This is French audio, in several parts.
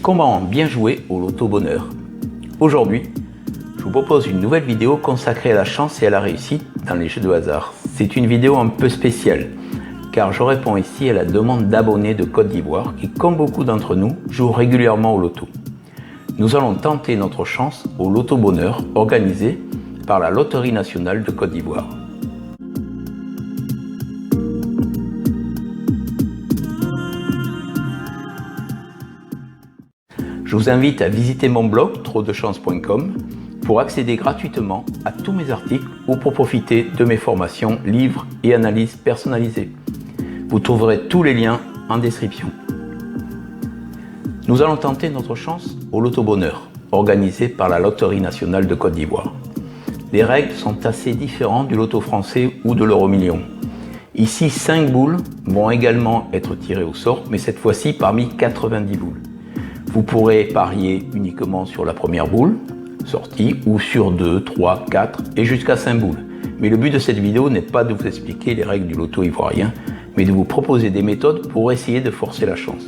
Comment bien jouer au loto bonheur? Aujourd'hui, je vous propose une nouvelle vidéo consacrée à la chance et à la réussite dans les jeux de hasard. C'est une vidéo un peu spéciale, car je réponds ici à la demande d'abonnés de Côte d'Ivoire qui, comme beaucoup d'entre nous, jouent régulièrement au loto. Nous allons tenter notre chance au loto bonheur organisé par la Loterie nationale de Côte d'Ivoire. Je vous invite à visiter mon blog trodechance.com pour accéder gratuitement à tous mes articles ou pour profiter de mes formations, livres et analyses personnalisées. Vous trouverez tous les liens en description. Nous allons tenter notre chance au loto bonheur, organisé par la Loterie nationale de Côte d'Ivoire. Les règles sont assez différentes du loto français ou de l'euro million. Ici, 5 boules vont également être tirées au sort, mais cette fois-ci parmi 90 boules. Vous pourrez parier uniquement sur la première boule sortie ou sur 2, 3, 4 et jusqu'à 5 boules. Mais le but de cette vidéo n'est pas de vous expliquer les règles du loto ivoirien, mais de vous proposer des méthodes pour essayer de forcer la chance.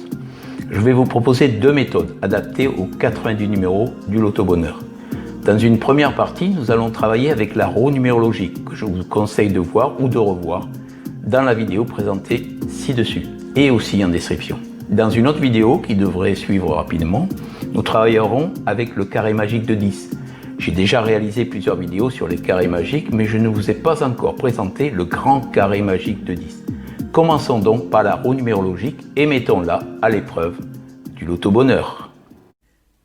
Je vais vous proposer 2 méthodes adaptées aux 90 numéros du loto bonheur. Dans une première partie, nous allons travailler avec la roue numérologique que je vous conseille de voir ou de revoir dans la vidéo présentée ci-dessus et aussi en description. Dans une autre vidéo qui devrait suivre rapidement, nous travaillerons avec le carré magique de 10. J'ai déjà réalisé plusieurs vidéos sur les carrés magiques, mais je ne vous ai pas encore présenté le grand carré magique de 10. Commençons donc par la roue numérologique et mettons-la à l'épreuve du loto bonheur.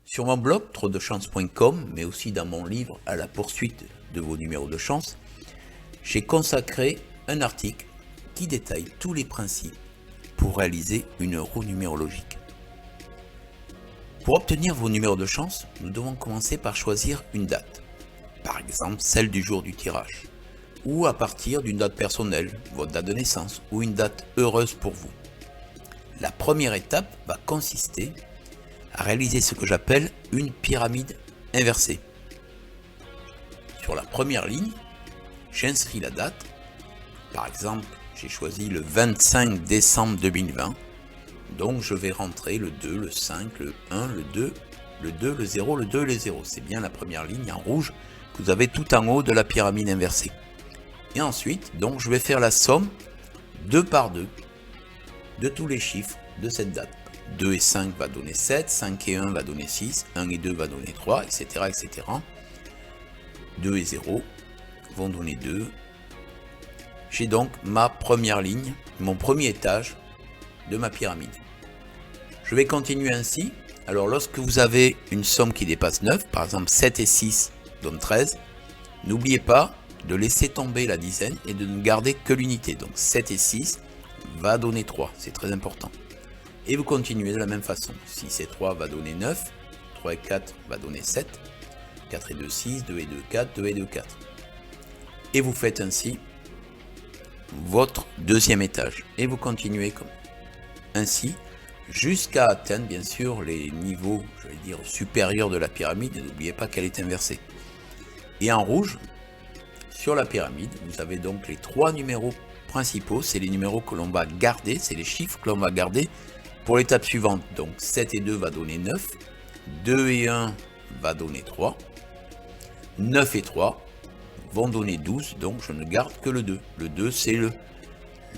Sur mon blog trodechance.com, mais aussi dans mon livre À la poursuite de vos numéros de chance, j'ai consacré un article qui détaille tous les principes pour réaliser une roue numérologique. Pour obtenir vos numéros de chance, nous devons commencer par choisir une date, par exemple celle du jour du tirage, ou à partir d'une date personnelle, votre date de naissance, ou une date heureuse pour vous. La première étape va consister à réaliser ce que j'appelle une pyramide inversée. Sur la première ligne, j'inscris la date, par exemple j'ai choisi le 25 décembre 2020, donc je vais rentrer le 2, le 5, le 1, le 2, le 0, le 2, le 0. C'est bien la première ligne en rouge que vous avez tout en haut de la pyramide inversée. Et ensuite, donc, je vais faire la somme 2 par 2 de tous les chiffres de cette date. 2 et 5 va donner 7, 5 et 1 va donner 6, 1 et 2 va donner 3, etc. etc. 2 et 0 vont donner 2. J'ai donc ma première ligne, mon premier étage de ma pyramide. Je vais continuer ainsi. Alors lorsque vous avez une somme qui dépasse 9, par exemple 7 et 6 donnent 13, n'oubliez pas de laisser tomber la dizaine et de ne garder que l'unité. Donc 7 et 6 va donner 3, c'est très important. Et vous continuez de la même façon. 6 et 3 va donner 9, 3 et 4 va donner 7, 4 et 2, 6, 2 et 2, 4, 2 et 2, 4. Et vous faites ainsi votre deuxième étage. Et vous continuez comme ainsi jusqu'à atteindre bien sûr les niveaux, je vais dire, supérieurs de la pyramide. Et n'oubliez pas qu'elle est inversée. Et en rouge, sur la pyramide, vous avez donc les 3 numéros principaux. C'est les numéros que l'on va garder, c'est les chiffres que l'on va garder pour l'étape suivante. Donc 7 et 2 va donner 9, 2 et 1 va donner 3, 9 et 3 vont donner 12, donc je ne garde que le 2. Le 2 c'est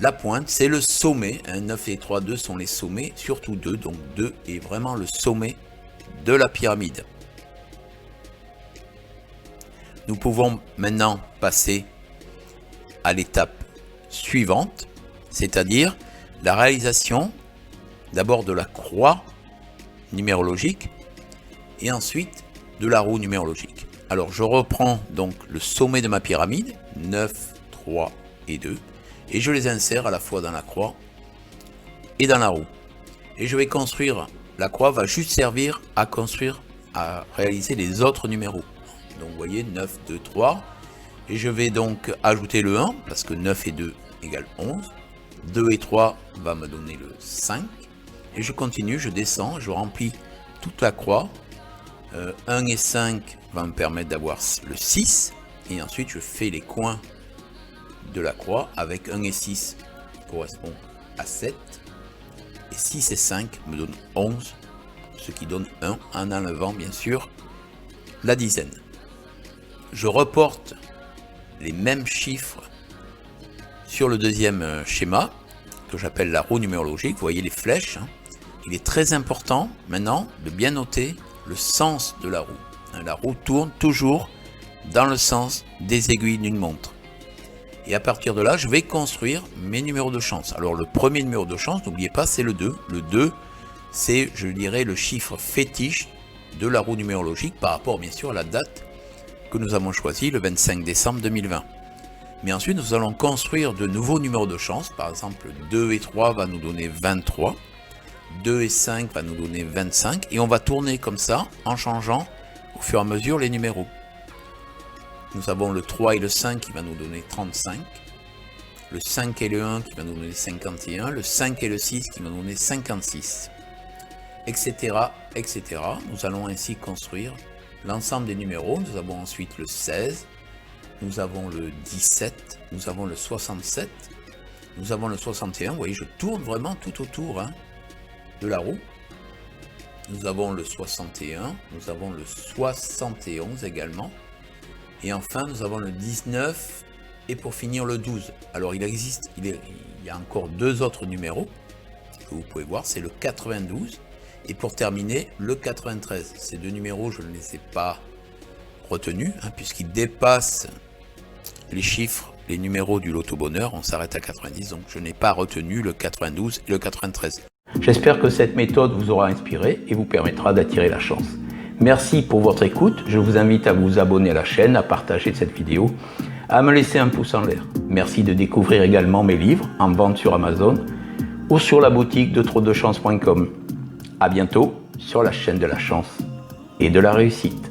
la pointe, c'est le sommet, 9 et 3, 2 sont les sommets, surtout 2, donc 2 est vraiment le sommet de la pyramide. Nous pouvons maintenant passer à l'étape suivante, c'est-à-dire la réalisation d'abord de la croix numérologique et ensuite de la roue numérologique. Alors je reprends donc le sommet de ma pyramide, 9, 3 et 2, et je les insère à la fois dans la croix et dans la roue. Et je vais construire, la croix va juste servir à construire, à réaliser les autres numéros. Donc vous voyez 9, 2, 3, et je vais donc ajouter le 1, parce que 9 et 2 égale 11, 2 et 3 va me donner le 5, et je continue, je descends, je remplis toute la croix. 1 et 5 va me permettre d'avoir le 6, et ensuite je fais les coins de la croix avec 1 et 6 correspond à 7, et 6 et 5 me donnent 11, ce qui donne 1 en enlevant bien sûr la dizaine. Je reporte les mêmes chiffres sur le deuxième schéma, que j'appelle la roue numérologique. Vous voyez les flèches. Il est très important maintenant de bien noter le sens de la roue. La roue tourne toujours dans le sens des aiguilles d'une montre. Et à partir de là, je vais construire mes numéros de chance. Alors le premier numéro de chance, n'oubliez pas, c'est le 2. Le 2, c'est, je dirais, le chiffre fétiche de la roue numérologique par rapport bien sûr à la date que nous avons choisie, le 25 décembre 2020. Mais ensuite, nous allons construire de nouveaux numéros de chance. Par exemple, 2 et 3 va nous donner 23. 2 et 5 va nous donner 25. Et on va tourner comme ça, en changeant au fur et à mesure les numéros. Nous avons le 3 et le 5 qui va nous donner 35. Le 5 et le 1 qui va nous donner 51. Le 5 et le 6 qui va nous donner 56. Etc. etc. Nous allons ainsi construire l'ensemble des numéros. Nous avons ensuite le 16. Nous avons le 17, nous avons le 67, nous avons le 61, vous voyez je tourne vraiment tout autour de la roue. Nous avons le 61, nous avons le 71 également, et enfin nous avons le 19, et pour finir le 12. Alors il y a encore deux autres numéros que vous pouvez voir, c'est le 92, et pour terminer le 93. Ces deux numéros je ne les ai pas retenus, puisqu'ils dépassent les chiffres, les numéros du loto bonheur, on s'arrête à 90, donc je n'ai pas retenu le 92 et le 93. J'espère que cette méthode vous aura inspiré et vous permettra d'attirer la chance. Merci pour votre écoute, je vous invite à vous abonner à la chaîne, à partager cette vidéo, à me laisser un pouce en l'air. Merci de découvrir également mes livres en vente sur Amazon ou sur la boutique de trodechance.com. À bientôt sur la chaîne de la chance et de la réussite.